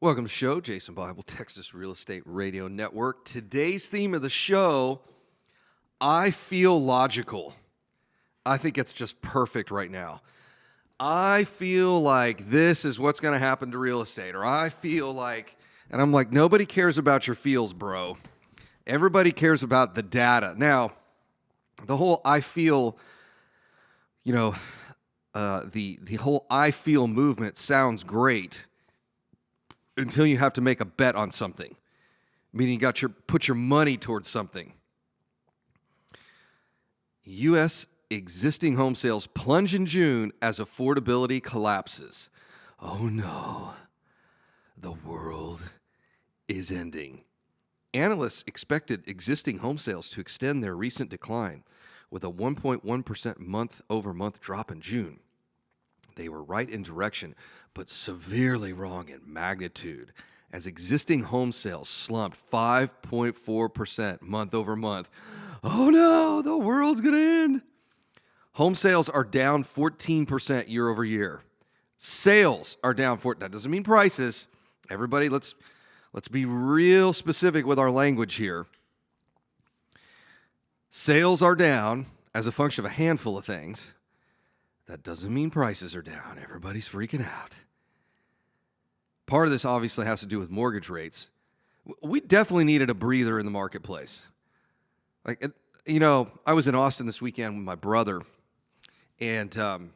Welcome to the show, Jason Bible, Texas Real Estate Radio Network. Today's theme of the show, I feel logical. I think it's just perfect right now. I feel like this is what's going to happen to real estate, or I feel like, and I'm like, nobody cares about your feels, bro. Everybody cares about the data. Now, the whole I feel, the whole I feel movement sounds great until you have to make a bet on something, meaning you put your money towards something. U.S. existing home sales plunge in June as affordability collapses. Oh no, the world is ending. Analysts expected existing home sales to extend their recent decline with a 1.1% month-over-month drop in June. They were right in direction, but severely wrong in magnitude, as existing home sales slumped 5.4% month over month. Oh no, the world's going to end. Home sales are down 14% year over year. Sales are down 14%. That doesn't mean prices. Everybody, let's be real specific with our language here. Sales are down as a function of a handful of things. That doesn't mean prices are down. Everybody's freaking out. Part of this obviously has to do with mortgage rates. We definitely needed a breather in the marketplace. I was in Austin this weekend with my brother, and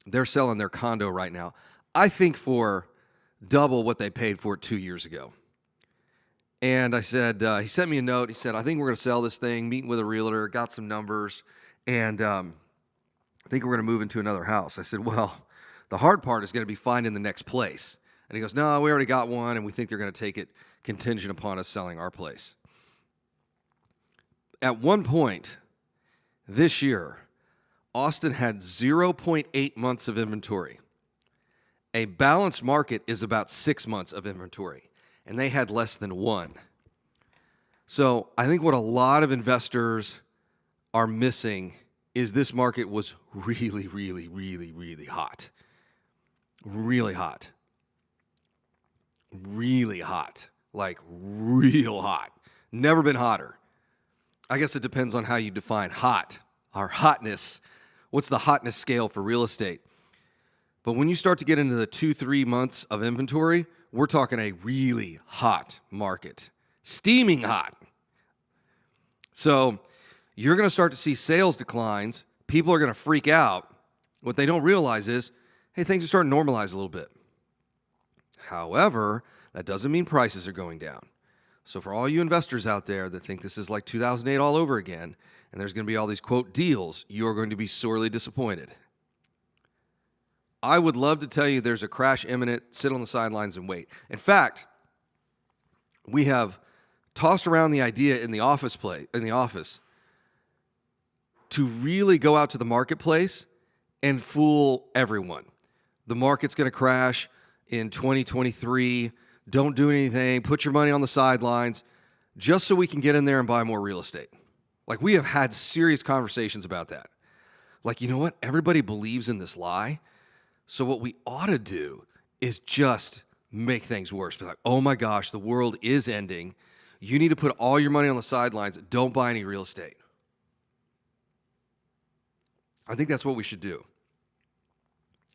they're selling their condo right now, I think for double what they paid for it 2 years ago. And I said, he sent me a note. He said, I think we're going to sell this thing, meeting with a realtor, got some numbers, and I think we're going to move into another house. I said, well, the hard part is going to be finding the next place. And he goes, no, we already got one, and we think they're going to take it contingent upon us selling our place. At one point this year, Austin had 0.8 months of inventory. A balanced market is about 6 months of inventory, and they had less than one. So I think what a lot of investors are missing is this market was really, really, really, really hot. Really hot. Really hot. Like real hot. Never been hotter. I guess it depends on how you define hot or hotness. What's the hotness scale for real estate? But when you start to get into the 2-3 months of inventory, we're talking a really hot market. Steaming hot. So you're going to start to see sales declines. People are going to freak out. What they don't realize is, hey, things are starting to normalize a little bit. However, that doesn't mean prices are going down. So for all you investors out there that think this is like 2008 all over again, and there's going to be all these, quote, deals, you are going to be sorely disappointed. I would love to tell you there's a crash imminent, sit on the sidelines and wait. In fact, we have tossed around the idea in the office to really go out to the marketplace and fool everyone. The market's going to crash in 2023. Don't do anything. Put your money on the sidelines just so we can get in there and buy more real estate. Like, we have had serious conversations about that. Like, you know what? Everybody believes in this lie. So what we ought to do is just make things worse. Be like, oh my gosh, the world is ending. You need to put all your money on the sidelines. Don't buy any real estate. I think that's what we should do,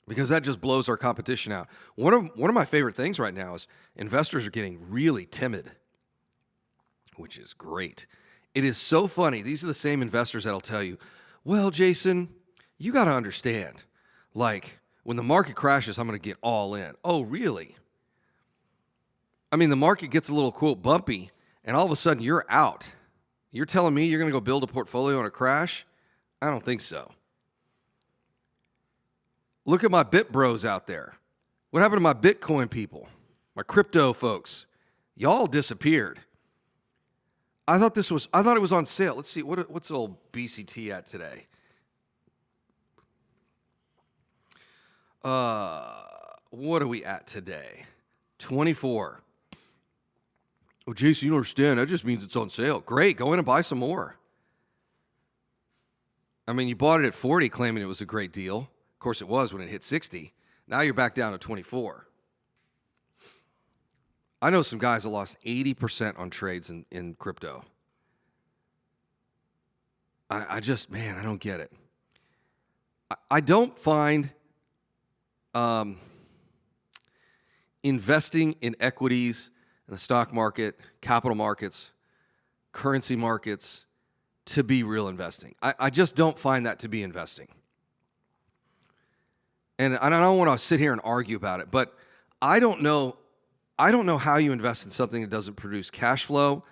because that just blows our competition out. One of my favorite things right now is investors are getting really timid, which is great. It is so funny. These are the same investors that'll tell you, well, Jason, you got to understand, like, when the market crashes, I'm going to get all in. Oh, really? I mean, the market gets a little, quote, bumpy, and all of a sudden you're out. You're telling me you're going to go build a portfolio on a crash? I don't think so. Look at my Bit Bros out there. What happened to my Bitcoin people? My crypto folks? Y'all disappeared. I thought it was on sale. Let's see, what's old BCT at today? What are we at today? 24. Oh, Jason, you don't understand. That just means it's on sale. Great, go in and buy some more. I mean, you bought it at 40 claiming it was a great deal. Of course it was when it hit 60. Now you're back down to 24. I know some guys that lost 80% on trades in crypto. I just, man, I don't get it. I don't find investing in equities in the stock market, capital markets, currency markets to be real investing. I just don't find that to be investing. And I don't want to sit here and argue about it, but I don't know how you invest in something that doesn't produce cash flow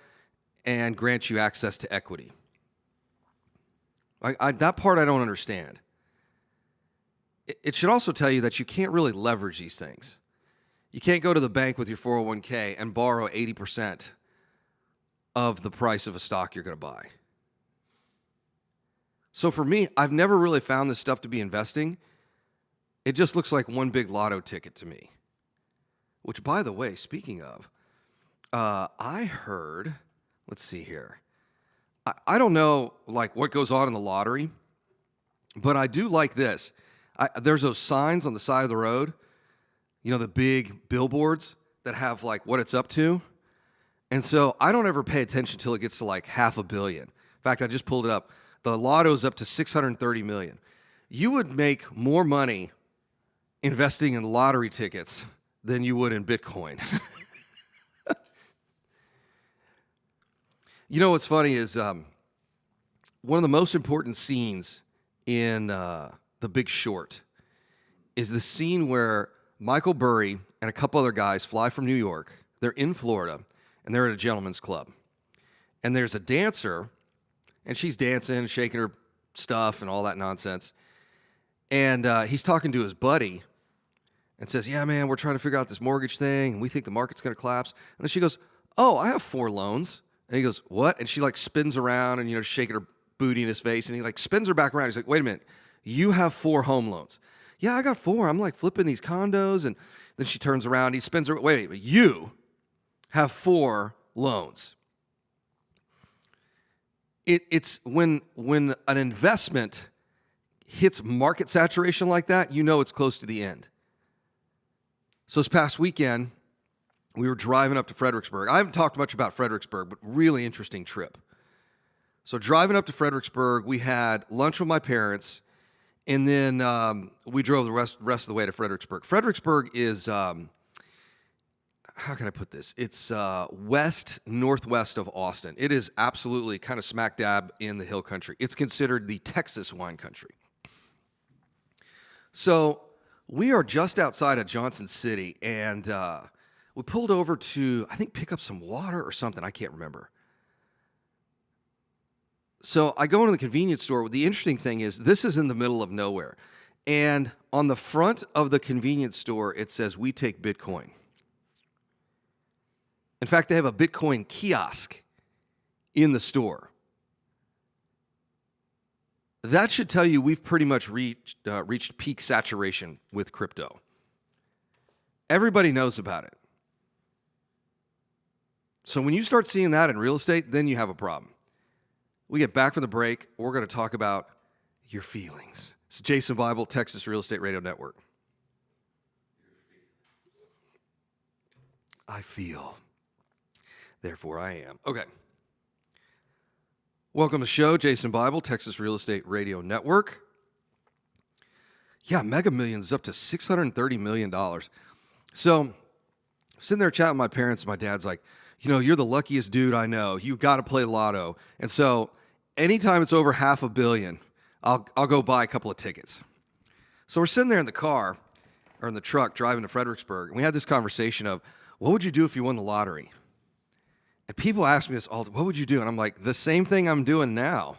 and grant you access to equity. That part I don't understand. It should also tell you that you can't really leverage these things. You can't go to the bank with your 401k and borrow 80% of the price of a stock you're going to buy. So for me, I've never really found this stuff to be investing. It just looks like one big lotto ticket to me. Which, by the way, speaking of, I heard, let's see here. I don't know like what goes on in the lottery, but I do like this. There's those signs on the side of the road, you know, the big billboards that have like what it's up to. And so I don't ever pay attention until it gets to like $500 million. In fact, I just pulled it up. The lotto's up to $630 million. You would make more money investing in lottery tickets than you would in Bitcoin. You know what's funny is one of the most important scenes in The Big Short is the scene where Michael Burry and a couple other guys fly from New York. They're in Florida, and they're at a gentleman's club. And there's a dancer, and she's dancing, shaking her stuff and all that nonsense. And he's talking to his buddy and says, yeah, man, we're trying to figure out this mortgage thing, and we think the market's going to collapse. And then she goes, oh, I have 4 loans. And he goes, what? And she like spins around and, you know, shaking her booty in his face. And he like spins her back around. He's like, wait a minute, you have 4 home loans. Yeah, I got 4. I'm like flipping these condos. And then she turns around. He spins her. Wait, but you have 4 loans. It's when an investment hits market saturation like that, you know it's close to the end. So this past weekend, we were driving up to Fredericksburg. I haven't talked much about Fredericksburg, but really interesting trip. So driving up to Fredericksburg, we had lunch with my parents, and then we drove the rest of the way to Fredericksburg. Fredericksburg is, how can I put this? It's northwest of Austin. It is absolutely kind of smack dab in the hill country. It's considered the Texas wine country. So we are just outside of Johnson City, and we pulled over to, I think, pick up some water or something. I can't remember. So I go into the convenience store. The interesting thing is this is in the middle of nowhere. And on the front of the convenience store, it says, we take Bitcoin. In fact, they have a Bitcoin kiosk in the store. That should tell you we've pretty much reached peak saturation with crypto. Everybody knows about it. So when you start seeing that in real estate, then you have a problem. We get back from the break. We're going to talk about your feelings. It's Jason Bible, Texas Real Estate Radio Network. I feel. Therefore, I am. Okay. Welcome to the show, Jason Bible, Texas Real Estate Radio Network. Yeah, Mega Millions is up to $630 million. So, sitting there chatting with my parents, and my dad's like, you know, you're the luckiest dude I know. You've got to play lotto. And so, anytime it's over $500 million, I'll go buy a couple of tickets. So we're sitting there in the car, or in the truck, driving to Fredericksburg, and we had this conversation of, what would you do if you won the lottery? And people ask me this all, what would you do? And I'm like, the same thing I'm doing now.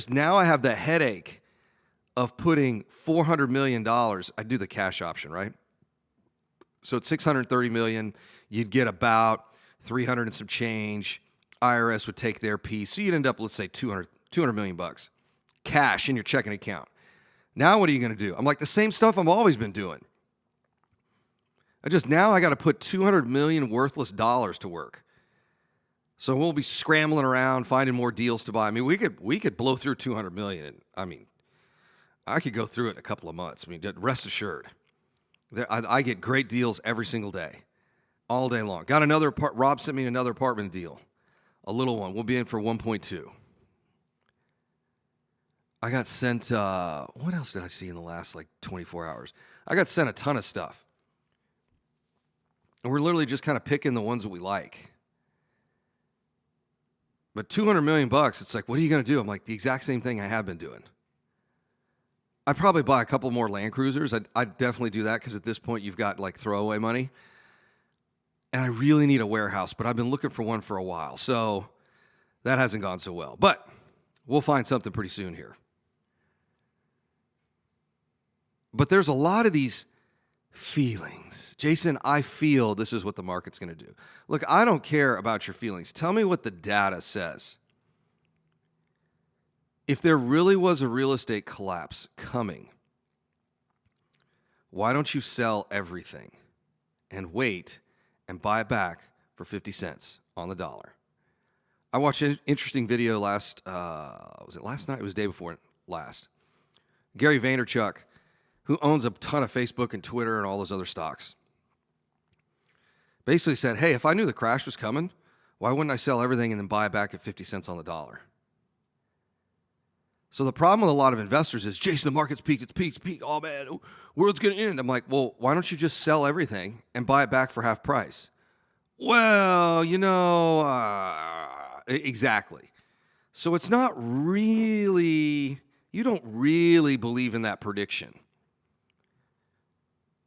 Now I have the headache of putting $400 million. I do the cash option, right? So it's $630 million. You'd get about 300 and some change. IRS would take their piece. So you'd end up, let's say, $200 million bucks cash in your checking account. Now what are you going to do? I'm like, the same stuff I've always been doing. Now I got to put $200 million worthless dollars to work. So we'll be scrambling around, finding more deals to buy. I mean, we could blow through $200 million. And, I mean, I could go through it in a couple of months. I mean, rest assured. I get great deals every single day. all day long. Got Rob sent me another apartment deal, a little one. We'll be in for 1.2. I got sent, what else did I see in the last 24 hours? I got sent a ton of stuff. And we're literally just kind of picking the ones that we like. But $200 million, it's like, what are you going to do? I'm like, the exact same thing I have been doing. I'd probably buy a couple more Land Cruisers. I'd definitely do that because at this point you've got throwaway money. And I really need a warehouse, but I've been looking for one for a while. So that hasn't gone so well. But we'll find something pretty soon here. But there's a lot of these feelings. Jason, I feel this is what the market's going to do. Look, I don't care about your feelings. Tell me what the data says. If there really was a real estate collapse coming, why don't you sell everything and wait and buy it back for 50 cents on the dollar? I watched an interesting video was it last night? It was the day before last. Gary Vaynerchuk, who owns a ton of Facebook and Twitter and all those other stocks, basically said, hey, if I knew the crash was coming, why wouldn't I sell everything and then buy it back at 50 cents on the dollar? So the problem with a lot of investors is, Jason, the market's peaked, it's peaked. Oh, man, world's going to end. I'm like, well, why don't you just sell everything and buy it back for half price? Well, exactly. So it's not really, you don't really believe in that prediction. I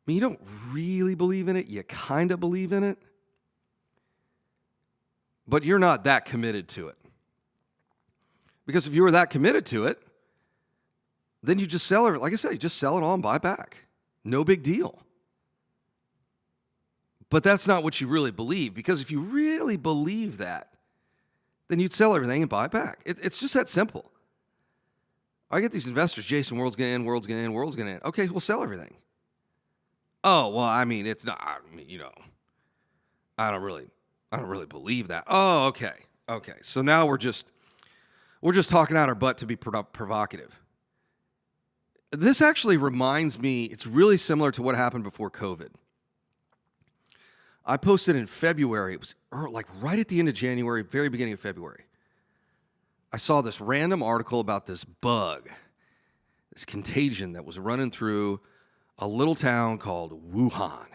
mean, you don't really believe in it. You kind of believe in it. But you're not that committed to it. Because if you were that committed to it, then you just sell it. Like I said, you just sell it all and buy back. No big deal. But that's not what you really believe. Because if you really believe that, then you'd sell everything and buy it back. It's just that simple. I get these investors, Jason, world's going to end. Okay, we'll sell everything. Oh, well, I mean, it's not, I don't really believe that. Oh, okay. So now we're just talking out our butt to be provocative. This actually reminds me, it's really similar to what happened before COVID. I posted in February, it was right at the end of January, very beginning of February. I saw this random article about this bug, this contagion that was running through a little town called Wuhan.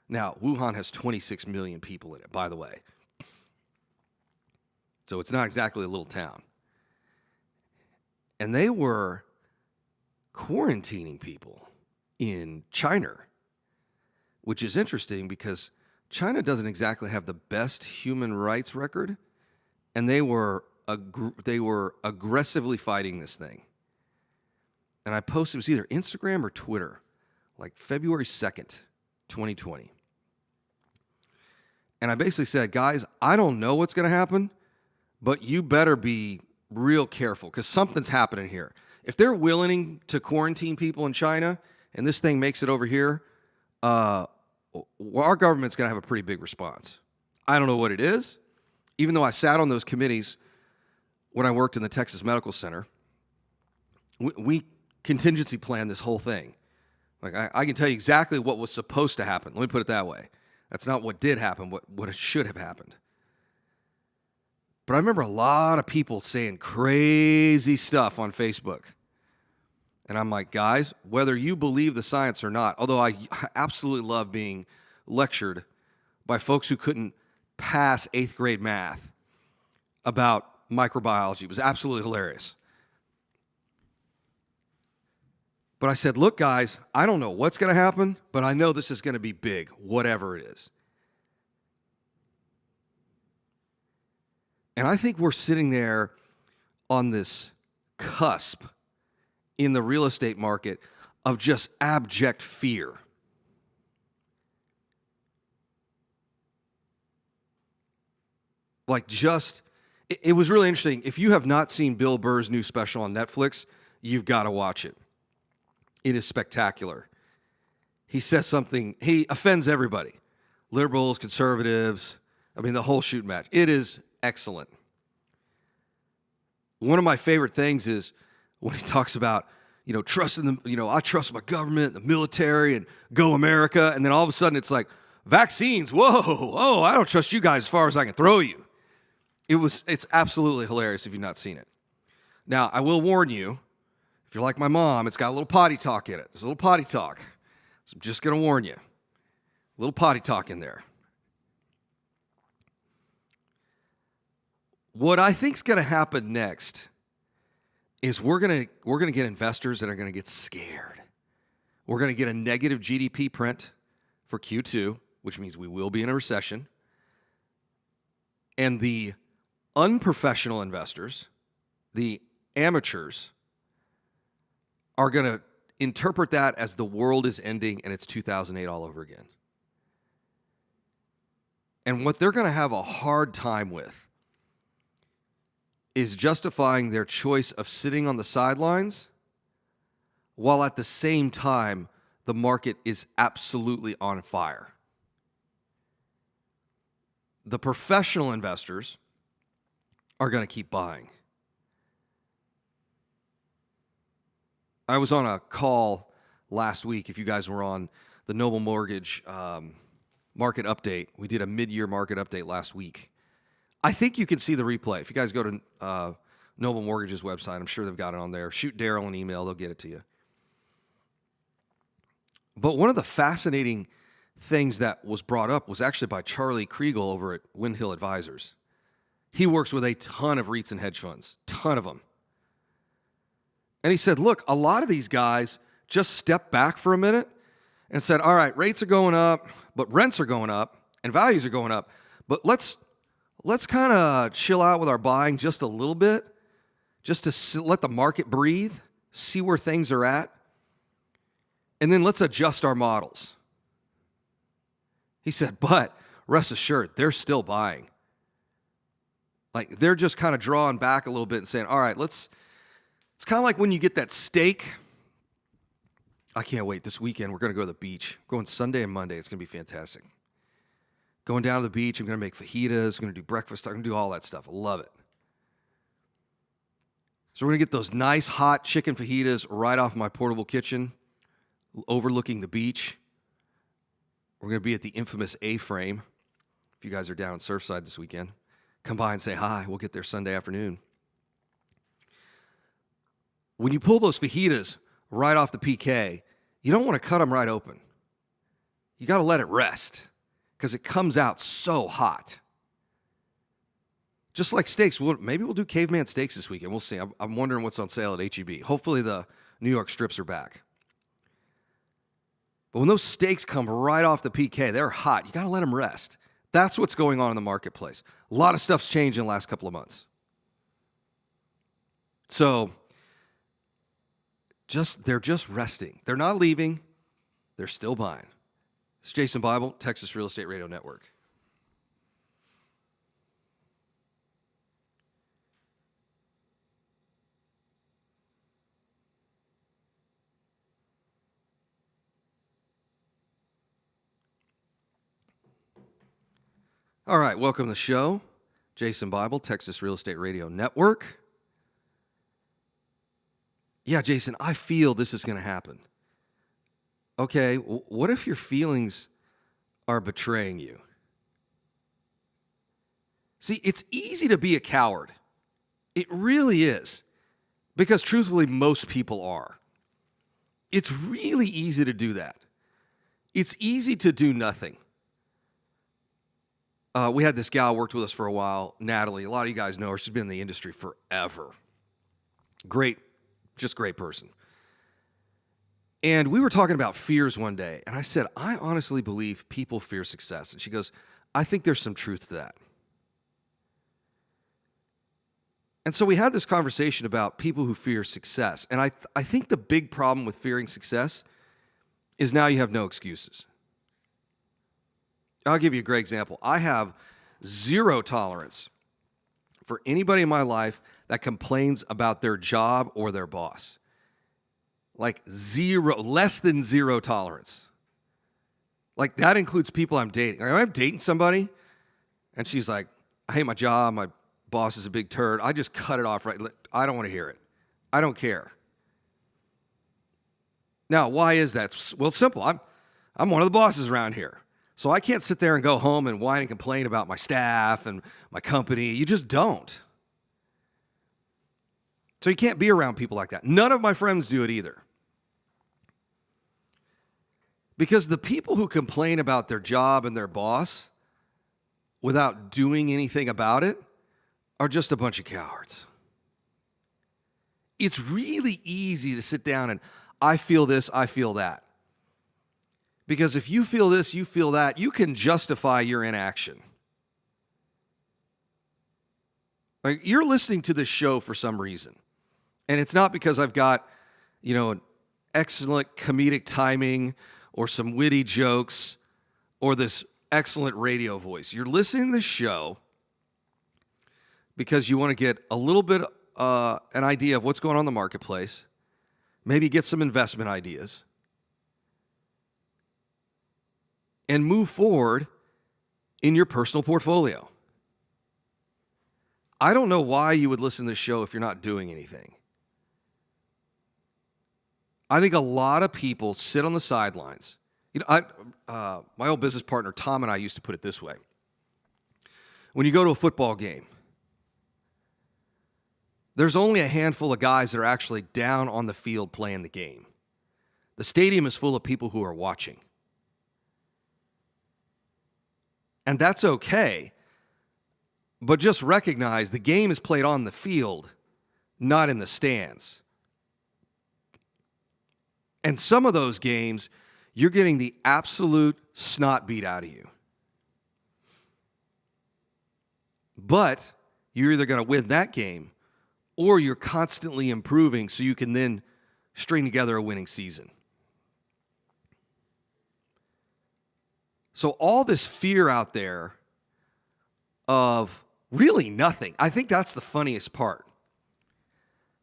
Now, Wuhan has 26 million people in it, by the way. So it's not exactly a little town. And they were quarantining people in China, which is interesting because China doesn't exactly have the best human rights record, and they were aggressively fighting this thing. And I posted, it was either Instagram or Twitter, February 2nd, 2020. And I basically said, guys, I don't know what's going to happen, but you better be real careful because something's happening here. If they're willing to quarantine people in China and this thing makes it over here, our government's going to have a pretty big response. I don't know what it is. Even though I sat on those committees when I worked in the Texas Medical Center, we contingency planned this whole thing. I can tell you exactly what was supposed to happen. Let me put it that way. That's not what did happen, what should have happened. But I remember a lot of people saying crazy stuff on Facebook. And I'm like, guys, whether you believe the science or not, although I absolutely love being lectured by folks who couldn't pass 8th grade math about microbiology. It was absolutely hilarious. But I said, look, guys, I don't know what's going to happen, but I know this is going to be big, whatever it is. And I think we're sitting there on this cusp in the real estate market of just abject fear. It was really interesting. If you have not seen Bill Burr's new special on Netflix, you've got to watch it. It is spectacular. He says something, he offends everybody. Liberals, conservatives, the whole shoot match. It is excellent. One of my favorite things is when he talks about, trusting them, I trust my government, the military, and go America. And then all of a sudden it's like, Vaccines, whoa, I don't trust you guys as far as I can throw you. It's absolutely hilarious if you've not seen it. Now, I will warn you, if you're like my mom, it's got a little potty talk in it. There's a little potty talk. So I'm just going to warn you. A little potty talk in there. What I think is going to happen next is we're going to get investors that are going to get scared. We're going to get a negative GDP print for Q2, which means we will be in a recession. And the unprofessional investors, the amateurs, are going to interpret that as the world is ending and it's 2008 all over again. And what they're going to have a hard time with is justifying their choice of sitting on the sidelines while at the same time the market is absolutely on fire. The professional investors are going to keep buying. I was on a call last week, if you guys were on the Noble Mortgage market update. We did a mid-year market update last week. I think you can see the replay. If you guys go to Noble Mortgage's website, I'm sure they've got it on there. Shoot Daryl an email. They'll get it to you. But one of the fascinating things that was brought up was actually by Charlie Kriegel over at Windhill Advisors. He works with a ton of REITs and hedge funds, ton of them. And he said, look, a lot of these guys just stepped back for a minute and said, all right, rates are going up, but rents are going up and values are going up. But let's kind of chill out with our buying just a little bit, just to let the market breathe, see where things are at, and then let's adjust our models. He said, but rest assured, they're still buying. Like, they're just kind of drawing back a little bit and saying, all right, it's kind of like when you get that steak. I can't wait. This weekend, we're going to go to the beach. Going Sunday and Monday. It's going to be fantastic. Going down to the beach. I'm going to make fajitas. I'm going to do breakfast. I'm going to do all that stuff. I love it. So we're going to get those nice hot chicken fajitas right off my portable kitchen, overlooking the beach. We're going to be at the infamous A-Frame. If you guys are down in Surfside this weekend, come by and say hi. We'll get there Sunday afternoon. When you pull those fajitas right off the PK, you don't want to cut them right open. You got to let it rest because it comes out so hot. Just like steaks. Maybe we'll do caveman steaks this weekend. We'll see. I'm wondering what's on sale at H-E-B. Hopefully the New York strips are back. But when those steaks come right off the PK, they're hot. You got to let them rest. That's what's going on in the marketplace. A lot of stuff's changed in the last couple of months. So they're just resting. They're not leaving. They're still buying. It's Jason Bible, Texas Real Estate Radio Network. All right, welcome to the show. Jason Bible, Texas Real Estate Radio Network. Yeah, Jason, I feel this is going to happen. Okay, what if your feelings are betraying you? See, it's easy to be a coward. It really is. Because truthfully, most people are. It's really easy to do that. It's easy to do nothing. We had this gal worked with us for a while, Natalie. A lot of you guys know her. She's been in the industry forever. Great, just great person. And we were talking about fears one day, and I said, I honestly believe people fear success. And she goes, I think there's some truth to that. And so we had this conversation about people who fear success. And I think the big problem with fearing success is now you have no excuses. I'll give you a great example. I have zero tolerance for anybody in my life that complains about their job or their boss. Like zero, less than zero tolerance. Like that includes people I'm dating. Like, I'm dating somebody and she's like, I hate my job. My boss is a big turd. I just cut it off right. I don't want to hear it. I don't care. Now, why is that? Well, it's simple. I'm one of the bosses around here. So I can't sit there and go home and whine and complain about my staff and my company. You just don't. So you can't be around people like that. None of my friends do it either. Because the people who complain about their job and their boss without doing anything about it are just a bunch of cowards. It's really easy to sit down and I feel this, I feel that. Because if you feel this, you feel that, you can justify your inaction. Like, you're listening to this show for some reason. And it's not because I've got, an excellent comedic timing or some witty jokes or this excellent radio voice. You're listening to this show because you want to get a little bit an idea of what's going on in the marketplace, maybe get some investment ideas, and move forward in your personal portfolio. I don't know why you would listen to this show if you're not doing anything. I think a lot of people sit on the sidelines. My old business partner, Tom, and I used to put it this way. When you go to a football game, there's only a handful of guys that are actually down on the field playing the game. The stadium is full of people who are watching. And that's okay. But just recognize the game is played on the field, not in the stands. And some of those games, you're getting the absolute snot beat out of you. But you're either going to win that game or you're constantly improving so you can then string together a winning season. So all this fear out there of really nothing, I think that's the funniest part.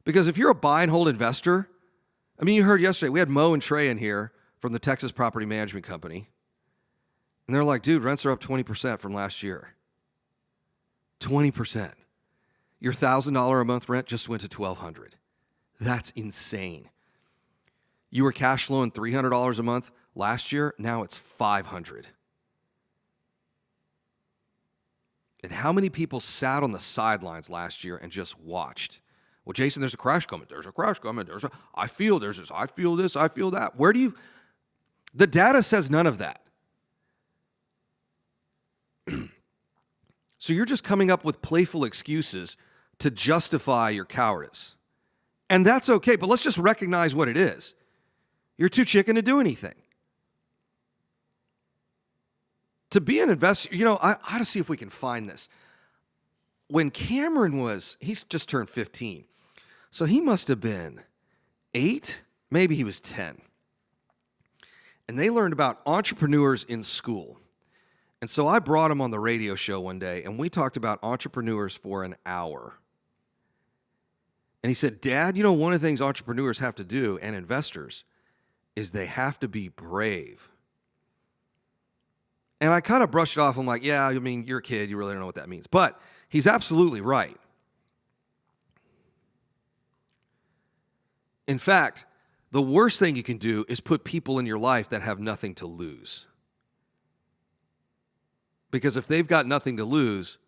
Because if you're a buy and hold investor, you heard yesterday, we had Mo and Trey in here from the Texas Property Management Company. And they're like, dude, rents are up 20% from last year. 20%. Your $1,000 a month rent just went to $1,200. That's insane. You were cash flowing $300 a month last year. Now it's $500. And how many people sat on the sidelines last year and just watched? Well, Jason, there's a crash coming. There's a crash coming. I feel there's this. I feel this. I feel that. The data says none of that. So you're just coming up with playful excuses to justify your cowardice. And that's okay, but let's just recognize what it is. You're too chicken to do anything. To be an investor, I ought to see if we can find this. When Cameron he's just turned 15. So he must have been 8, maybe he was 10. And they learned about entrepreneurs in school. And so I brought him on the radio show one day, and we talked about entrepreneurs for an hour. And he said, Dad, one of the things entrepreneurs have to do, and investors, is they have to be brave. And I kind of brushed it off. I'm like, yeah, you're a kid. You really don't know what that means. But he's absolutely right. In fact, the worst thing you can do is put people in your life that have nothing to lose. Because if they've got nothing to lose,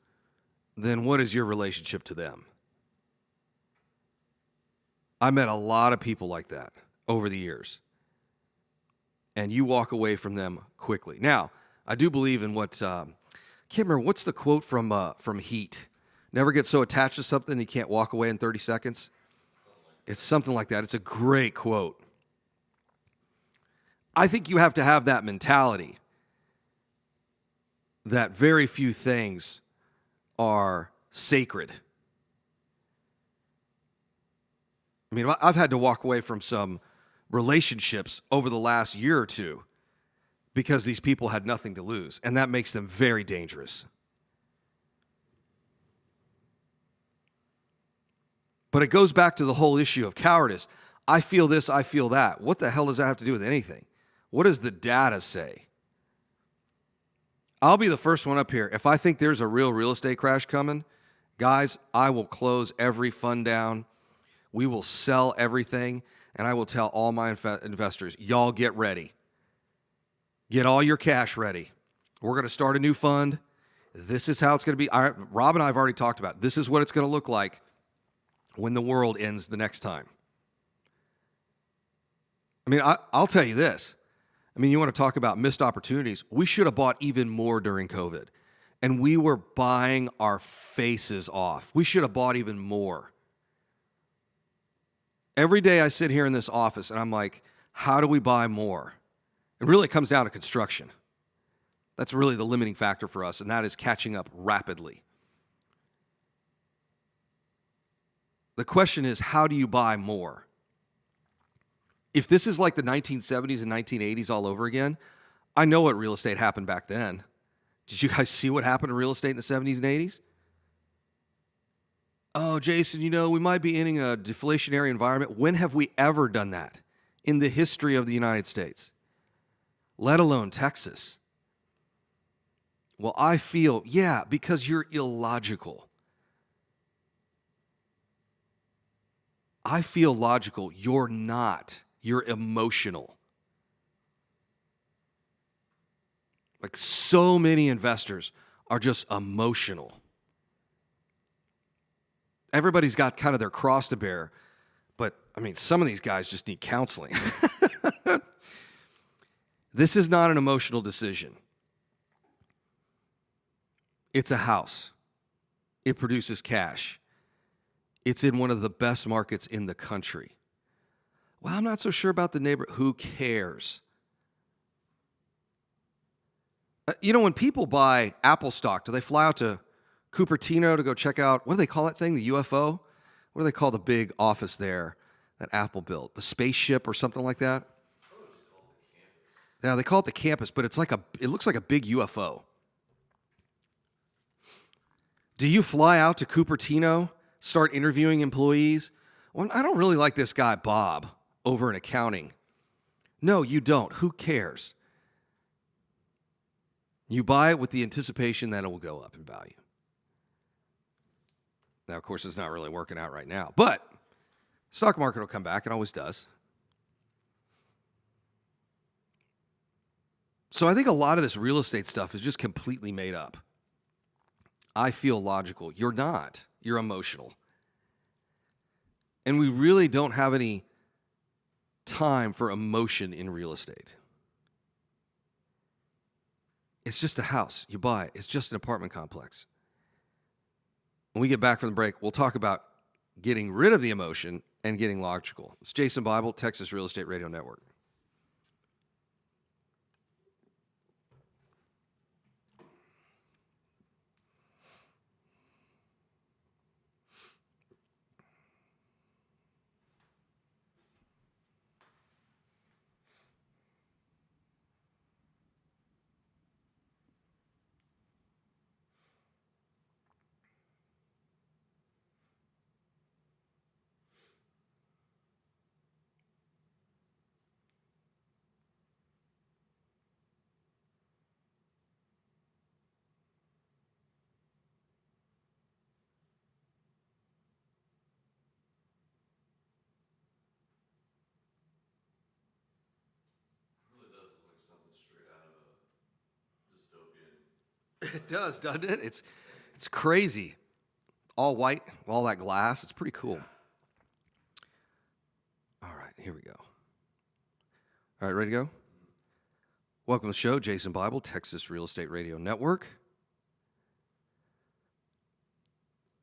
then what is your relationship to them? I met a lot of people like that over the years. And you walk away from them quickly. Now, I do believe in what, can't remember, what's the quote from Heat? Never get so attached to something you can't walk away in 30 seconds. It's something like that. It's a great quote. I think you have to have that mentality that very few things are sacred. I've had to walk away from some relationships over the last year or two because these people had nothing to lose, and that makes them very dangerous. But it goes back to the whole issue of cowardice. I feel this, I feel that. What the hell does that have to do with anything? What does the data say? I'll be the first one up here. If I think there's a real estate crash coming, guys, I will close every fund down. We will sell everything, and I will tell all my investors, y'all get ready. Get all your cash ready, We're going to start a new fund. This is how it's going to be. Rob and I have already talked about it. This is what it's going to look like when the world ends the next time. I mean, I'll tell you this. I mean, you want to talk about missed opportunities. We should have bought even more during COVID. And we were buying our faces off. We should have bought even more. Every day I sit here in this office and I'm like, how do we buy more? It really comes down to construction. That's really the limiting factor for us, and that is catching up rapidly. The question is, how do you buy more? If this is like the 1970s and 1980s all over again, I know what real estate happened back then. Did you guys see what happened in real estate in the 70s and 80s? Oh, Jason, we might be in a deflationary environment. When have we ever done that in the history of the United States, let alone Texas? Well, I feel, because you're illogical. I feel logical. You're not. You're emotional. Like so many investors are just emotional. Everybody's got kind of their cross to bear, but I mean, some of these guys just need counseling. This is not an emotional decision. It's a house. It produces cash. It's in one of the best markets in the country. Well, I'm not so sure about the neighbor. Who cares? When people buy Apple stock, do they fly out to Cupertino to go check out, what do they call that thing, the UFO? What do they call the big office there that Apple built? The spaceship or something like that? Yeah, they call it the campus, but it looks like a big UFO. Do you fly out to Cupertino, start interviewing employees? Well, I don't really like this guy, Bob, over in accounting. No, you don't. Who cares? You buy it with the anticipation that it will go up in value. Now, of course, it's not really working out right now, but stock market will come back. It always does. So I think a lot of this real estate stuff is just completely made up. I feel logical. You're not. You're emotional. And we really don't have any time for emotion in real estate. It's just a house. You buy it. It's just an apartment complex. When we get back from the break, we'll talk about getting rid of the emotion and getting logical. It's Jason Bible, Texas Real Estate Radio Network. It does, doesn't it? It's crazy. All white, all that glass. It's pretty cool. All right, here we go. All right, ready to go? Welcome to the show, Jason Bible, Texas Real Estate Radio Network.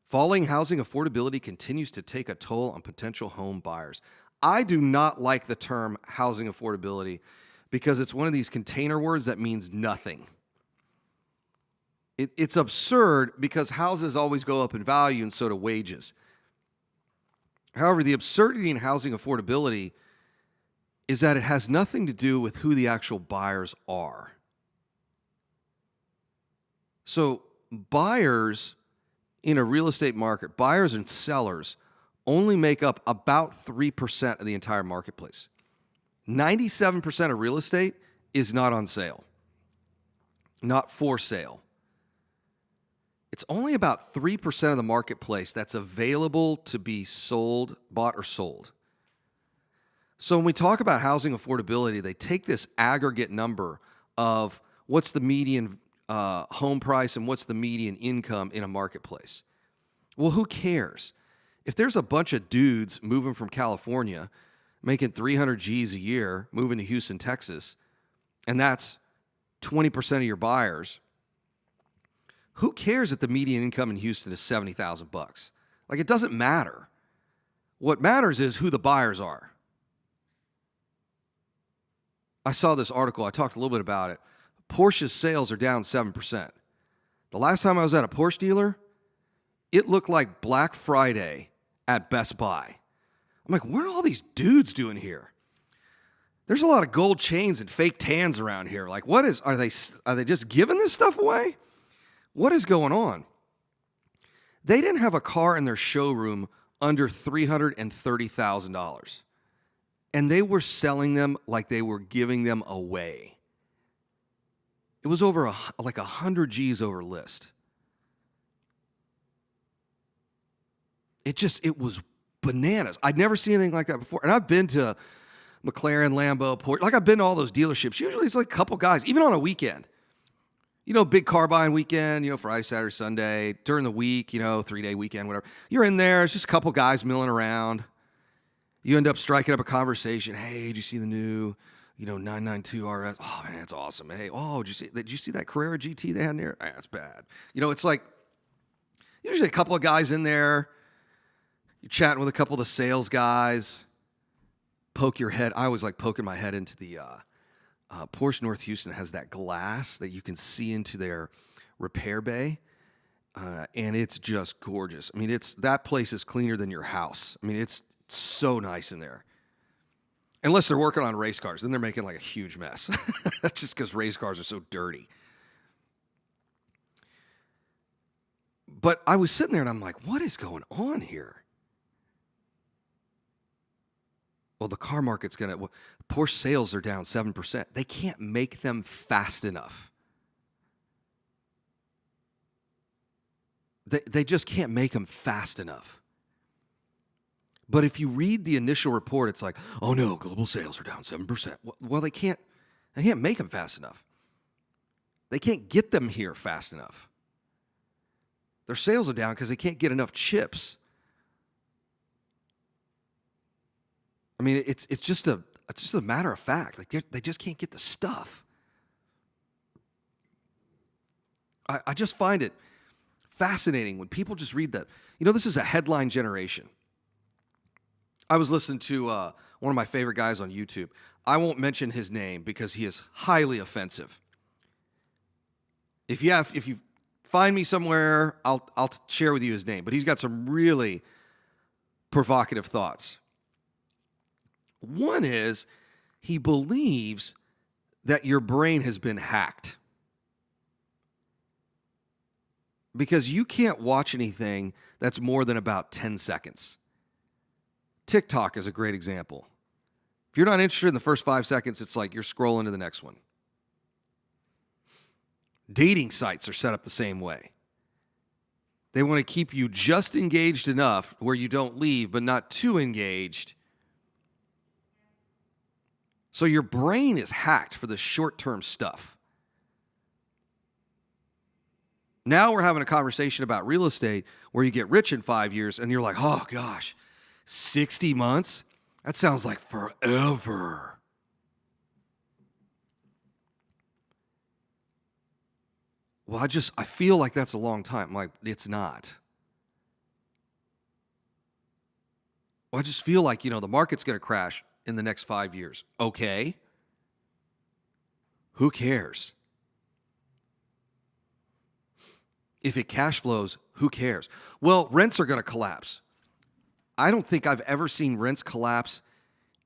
Falling housing affordability continues to take a toll on potential home buyers. I do not like the term housing affordability because it's one of these container words that means nothing. It's absurd because houses always go up in value and so do wages. However, the absurdity in housing affordability is that it has nothing to do with who the actual buyers are. So buyers in a real estate market, buyers and sellers only make up about 3% of the entire marketplace. 97% of real estate is not on sale, not for sale. It's only about 3% of the marketplace that's available to be sold, bought, or sold. So when we talk about housing affordability, they take this aggregate number of what's the median home price and what's the median income in a marketplace. Well, who cares? If there's a bunch of dudes moving from California making 300 G's a year, moving to Houston, Texas, and that's 20% of your buyers, who cares that the median income in Houston is $70,000? Like, it doesn't matter. What matters is who the buyers are. I saw this article. I talked a little bit about it. Porsche's sales are down 7%. The last time I was at a Porsche dealer, it looked like Black Friday at Best Buy. I'm like, what are all these dudes doing here? There's a lot of gold chains and fake tans around here. Like, are they just giving this stuff away? What is going on? They didn't have a car in their showroom under $330,000. And they were selling them like they were giving them away. It was over like 100 G's over list. It was bananas. I'd never seen anything like that before. And I've been to McLaren, Lambo, Porsche. Like, I've been to all those dealerships. Usually it's like a couple guys, even on a weekend. Big car buying weekend, Friday, Saturday, Sunday, during the week, 3-day weekend, whatever. You're in there. It's just a couple guys milling around. You end up striking up a conversation. Hey, did you see the new, 992 RS? Oh, man, that's awesome. Hey, did you see that Carrera GT they had in there? That's bad. It's like usually a couple of guys in there. You're chatting with a couple of the sales guys. Poke your head. I always like poking my head into the Porsche North Houston has that glass that you can see into their repair bay. And it's just gorgeous. I mean, that place is cleaner than your house. I mean, it's so nice in there. Unless they're working on race cars. Then they're making like a huge mess. Just because race cars are so dirty. But I was sitting there and I'm like, what is going on here? Well, the car market's Porsche sales are down 7%. They can't make them fast enough. They just can't make them fast enough. But if you read the initial report, it's like, oh no, global sales are down 7%. Well, they can't make them fast enough. They can't get them here fast enough. Their sales are down because they can't get enough chips. I mean, it's just a matter of fact. Like, they just can't get the stuff. I just find it fascinating when people just read that. This is a headline generation. I was listening to one of my favorite guys on YouTube. I won't mention his name because he is highly offensive. If you find me somewhere, I'll share with you his name. But he's got some really provocative thoughts. One is he believes that your brain has been hacked. Because you can't watch anything that's more than about 10 seconds. TikTok is a great example. If you're not interested in the first 5 seconds, it's like you're scrolling to the next one. Dating sites are set up the same way. They want to keep you just engaged enough where you don't leave, but not too engaged. So your brain is hacked for the short-term stuff. Now we're having a conversation about real estate where you get rich in 5 years and you're like, oh gosh, 60 months? That sounds like forever. Well, I feel like that's a long time. I'm like, it's not. Well, I just feel like, the market's going to crash in the next 5 years. Okay. Who cares? If it cash flows, who cares? Well, rents are going to collapse. I don't think I've ever seen rents collapse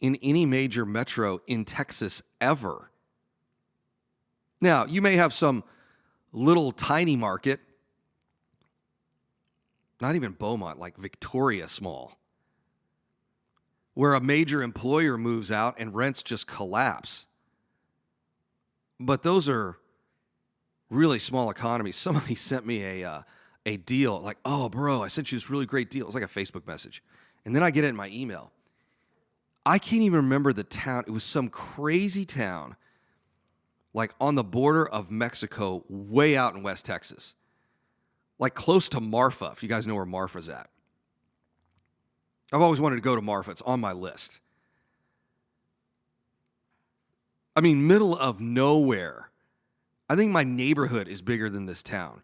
in any major metro in Texas ever. Now, you may have some little tiny market, not even Beaumont, like Victoria small, where a major employer moves out and rents just collapse. But those are really small economies. Somebody sent me a deal, like, oh, bro, I sent you this really great deal. It was like a Facebook message. And then I get it in my email. I can't even remember the town. It was some crazy town, like on the border of Mexico, way out in West Texas, like close to Marfa, if you guys know where Marfa's at. I've always wanted to go to Marfa. It's on my list. I mean, middle of nowhere. I think my neighborhood is bigger than this town.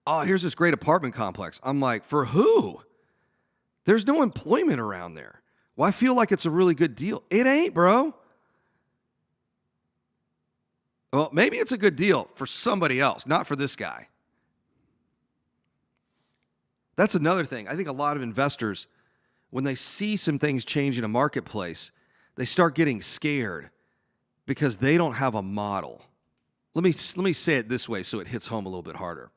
Oh, here's this great apartment complex. I'm like, for who? There's no employment around there. Well, I feel like it's a really good deal. It ain't, bro. Well, maybe it's a good deal for somebody else, not for this guy. That's another thing. I think a lot of investors, when they see some things change in a marketplace, they start getting scared because they don't have a model. Let me say it this way so it hits home a little bit harder.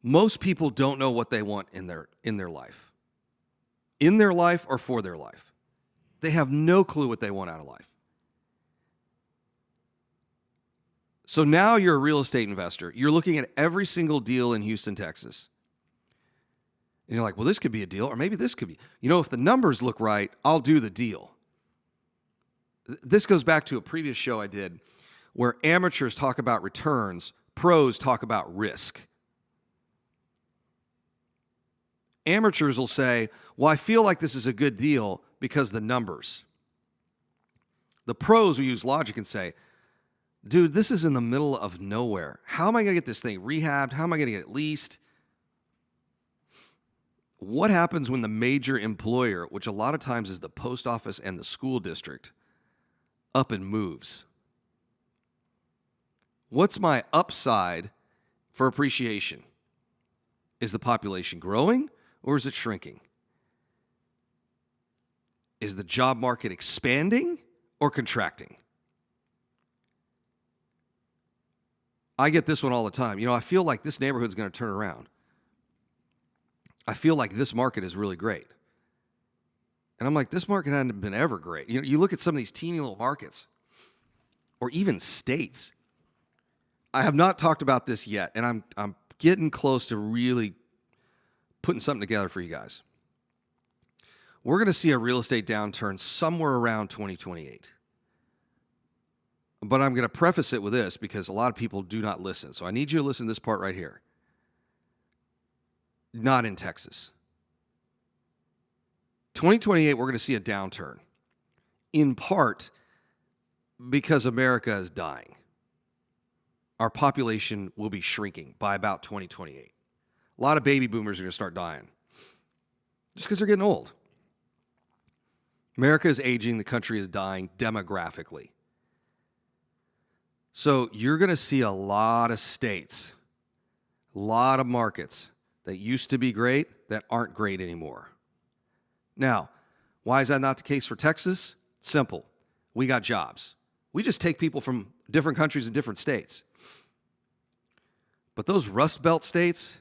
Most people don't know what they want in their life. In their life or for their life. They have no clue what they want out of life. So now you're a real estate investor. You're looking at every single deal in Houston, Texas. And you're like, well, this could be a deal, or maybe this could be. You know, if the numbers look right, I'll do the deal. This goes back to a previous show I did where amateurs talk about returns, pros talk about risk. Amateurs will say, well, I feel like this is a good deal because the numbers. The pros will use logic and say, dude, this is in the middle of nowhere. How am I going to get this thing rehabbed? How am I going to get it leased? What happens when the major employer, which a lot of times is the post office and the school district, up and moves? What's my upside for appreciation? Is the population growing or is it shrinking? Is the job market expanding or contracting? I get this one all the time. You know, I feel like this neighborhood's going to turn around. I feel like this market is really great. And I'm like, this market hasn't been ever great. You know, you look at some of these teeny little markets or even states. I have not talked about this yet, and I'm getting close to really putting something together for you guys. We're going to see a real estate downturn somewhere around 2028. But I'm going to preface it with this because a lot of people do not listen. So I need you to listen to this part right here. Not in Texas. 2028, we're going to see a downturn. In part because America is dying. Our population will be shrinking by about 2028. A lot of baby boomers are going to start dying. Just because they're getting old. America is aging. The country is dying demographically. So you're going to see a lot of states, a lot of markets that used to be great that aren't great anymore. Now, why is that not the case for Texas? Simple. We got jobs. We just take people from different countries and different states. But those Rust Belt states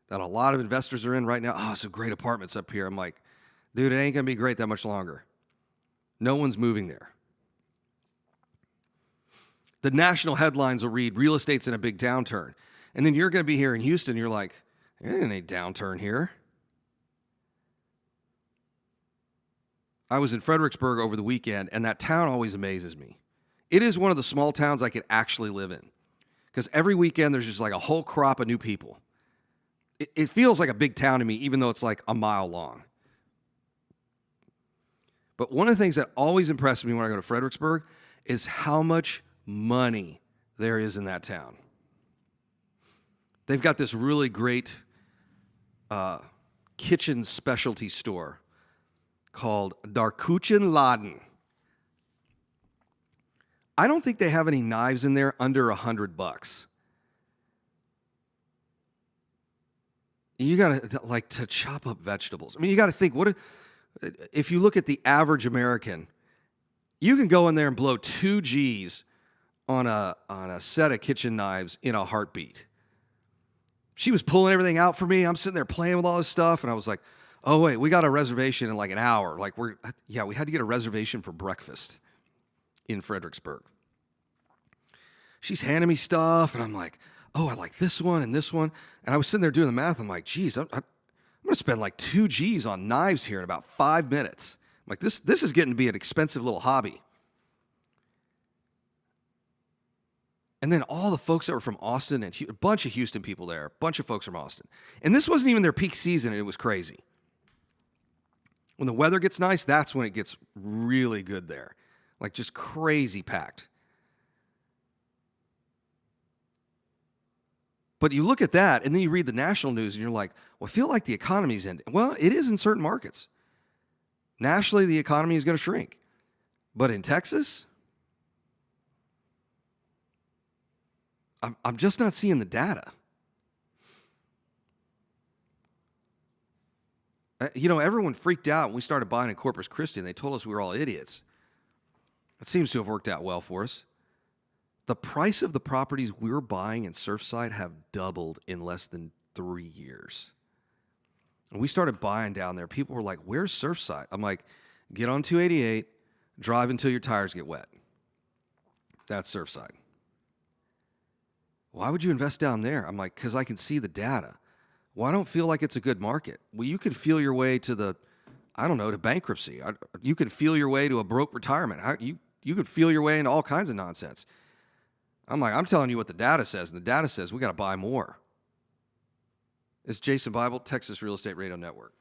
that a lot of investors are in right now, oh, some great apartments up here. I'm like, dude, it ain't going to be great that much longer. No one's moving there. The national headlines will read, real estate's in a big downturn. And then you're going to be here in Houston, you're like, there ain't a downturn here. I was in Fredericksburg over the weekend, and that town always amazes me. It is one of the small towns I could actually live in. Because every weekend there's just like a whole crop of new people. It feels like a big town to me, even though it's like a mile long. But one of the things that always impresses me when I go to Fredericksburg is how much money there is in that town. They've got this really great kitchen specialty store called Darkuchen Laden. I don't think they have any knives in there under $100. You got to like to chop up vegetables. I mean, you got to think, if you look at the average American, you can go in there and blow 2 G's on a set of kitchen knives in a heartbeat. She was pulling everything out for me. I'm sitting there playing with all this stuff, and I was like, oh, wait, we got a reservation in like an hour. Like, we had to get a reservation for breakfast in Fredericksburg. She's handing me stuff, and I'm like, oh, I like this one and this one. And I was sitting there doing the math. I'm like, geez, I'm going to spend like 2 G's on knives here in about 5 minutes. I'm like, this is getting to be an expensive little hobby. And then all the folks that were from Austin and a bunch of Houston people there, a bunch of folks from Austin. And this wasn't even their peak season, and it was crazy. When the weather gets nice, that's when it gets really good there. Like just crazy packed. But you look at that, and then you read the national news, and you're like, well, I feel like the economy's ending. Well, it is in certain markets. Nationally, the economy is going to shrink. But in Texas, I'm just not seeing the data. Everyone freaked out when we started buying in Corpus Christi, and they told us we were all idiots. It seems to have worked out well for us. The price of the properties we're buying in Surfside have doubled in less than 3 years. And we started buying down there. People were like, where's Surfside? I'm like, get on 288, drive until your tires get wet. That's Surfside. Why would you invest down there? I'm like, because I can see the data. Well, I don't feel like it's a good market. Well, you could feel your way to to bankruptcy. You could feel your way to a broke retirement. You could feel your way into all kinds of nonsense. I'm like, I'm telling you what the data says, and the data says we got to buy more. It's Jason Bible, Texas Real Estate Radio Network.